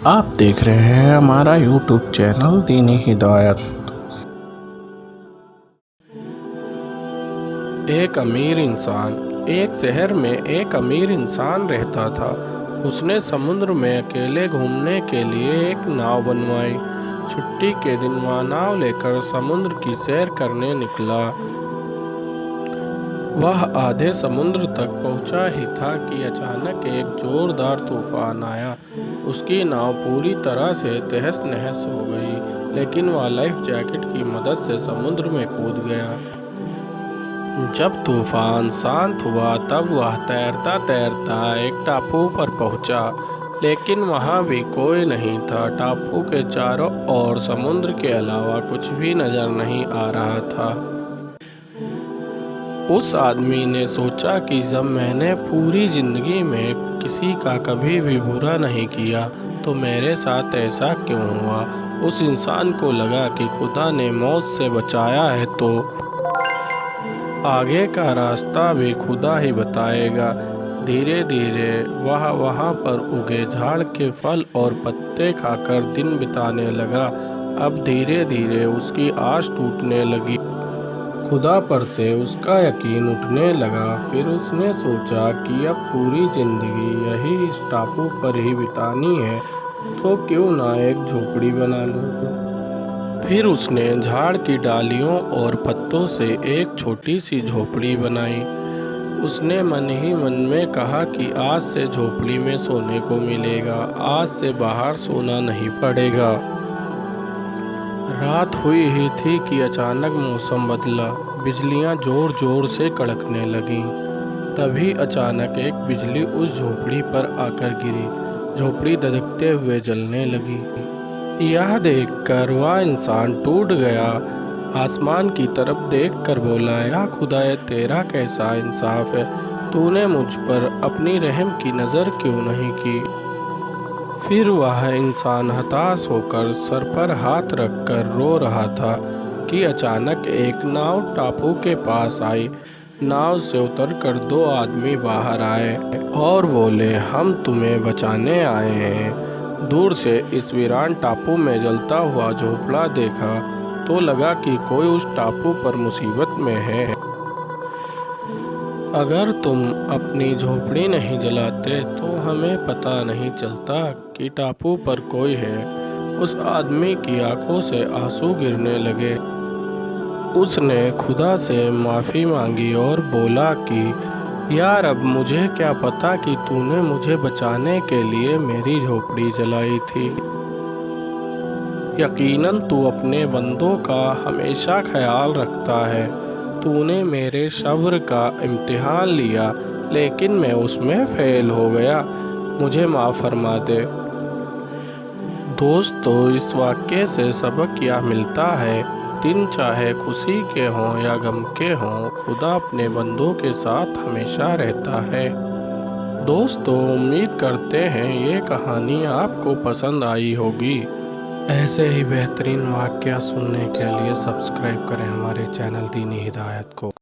आप देख रहे हैं हमारा यूट्यूब चैनल दीनी हिदायत। एक शहर में एक अमीर इंसान रहता था। उसने समुद्र में अकेले घूमने के लिए एक नाव बनवाई। छुट्टी के दिन वह नाव लेकर समुद्र की सैर करने निकला। वह आधे समुद्र तक पहुंचा ही था कि अचानक एक जोरदार तूफान आया। उसकी नाव पूरी तरह से तहस नहस हो गई, लेकिन वह लाइफ जैकेट की मदद से समुद्र में कूद गया। जब तूफान शांत हुआ तब वह तैरता तैरता एक टापू पर पहुंचा, लेकिन वहां भी कोई नहीं था। टापू के चारों ओर समुद्र के अलावा कुछ भी नजर नहीं आ रहा था। उस आदमी ने सोचा कि जब मैंने पूरी जिंदगी में किसी का कभी भी बुरा नहीं किया तो मेरे साथ ऐसा क्यों हुआ। उस इंसान को लगा कि खुदा ने मौत से बचाया है तो आगे का रास्ता भी खुदा ही बताएगा। धीरे धीरे वह वहाँ पर उगे झाड़ के फल और पत्ते खाकर दिन बिताने लगा। अब धीरे धीरे उसकी आस टूटने लगी। खुदा पर से उसका यकीन उठने लगा। फिर उसने सोचा कि अब पूरी जिंदगी यही इस टापू पर ही बितानी है, तो क्यों ना एक झोपड़ी बना लूं। फिर उसने झाड़ की डालियों और पत्तों से एक छोटी सी झोपड़ी बनाई। उसने मन ही मन में कहा कि आज से झोपड़ी में सोने को मिलेगा, आज से बाहर सोना नहीं पड़ेगा। रात हुई ही थी कि अचानक मौसम बदला। बिजलियां जोर जोर से कड़कने लगीं। तभी अचानक एक बिजली उस झोपड़ी पर आकर गिरी। झोपड़ी धधकते हुए जलने लगी। यह देखकर वह इंसान टूट गया। आसमान की तरफ देखकर बोला, या खुदाए तेरा कैसा इंसाफ है, तूने मुझ पर अपनी रहम की नज़र क्यों नहीं की। फिर वह इंसान हताश होकर सर पर हाथ रखकर रो रहा था कि अचानक एक नाव टापू के पास आई। नाव से उतरकर दो आदमी बाहर आए और बोले, हम तुम्हें बचाने आए हैं। दूर से इस वीरान टापू में जलता हुआ झोपड़ा देखा तो लगा कि कोई उस टापू पर मुसीबत में है। अगर तुम अपनी झोपड़ी नहीं जलाते तो हमें पता नहीं चलता कि टापू पर कोई है। उस आदमी की आंखों से आंसू गिरने लगे। उसने खुदा से माफ़ी मांगी और बोला कि यार, अब मुझे क्या पता कि तूने मुझे बचाने के लिए मेरी झोपड़ी जलाई थी। यकीनन तू अपने बंदों का हमेशा ख्याल रखता है। तूने मेरे सब्र का इम्तिहान लिया, लेकिन मैं उसमें फेल हो गया। मुझे माफ़ फरमा दे। दोस्तों, इस वाक्य से सबक यह मिलता है, दिन चाहे खुशी के हों या गम के हों, खुदा अपने बंदों के साथ हमेशा रहता है। दोस्तों, उम्मीद करते हैं ये कहानी आपको पसंद आई होगी। ऐसे ही बेहतरीन वाक़या सुनने के लिए सब्सक्राइब करें हमारे चैनल दीनी हिदायत को।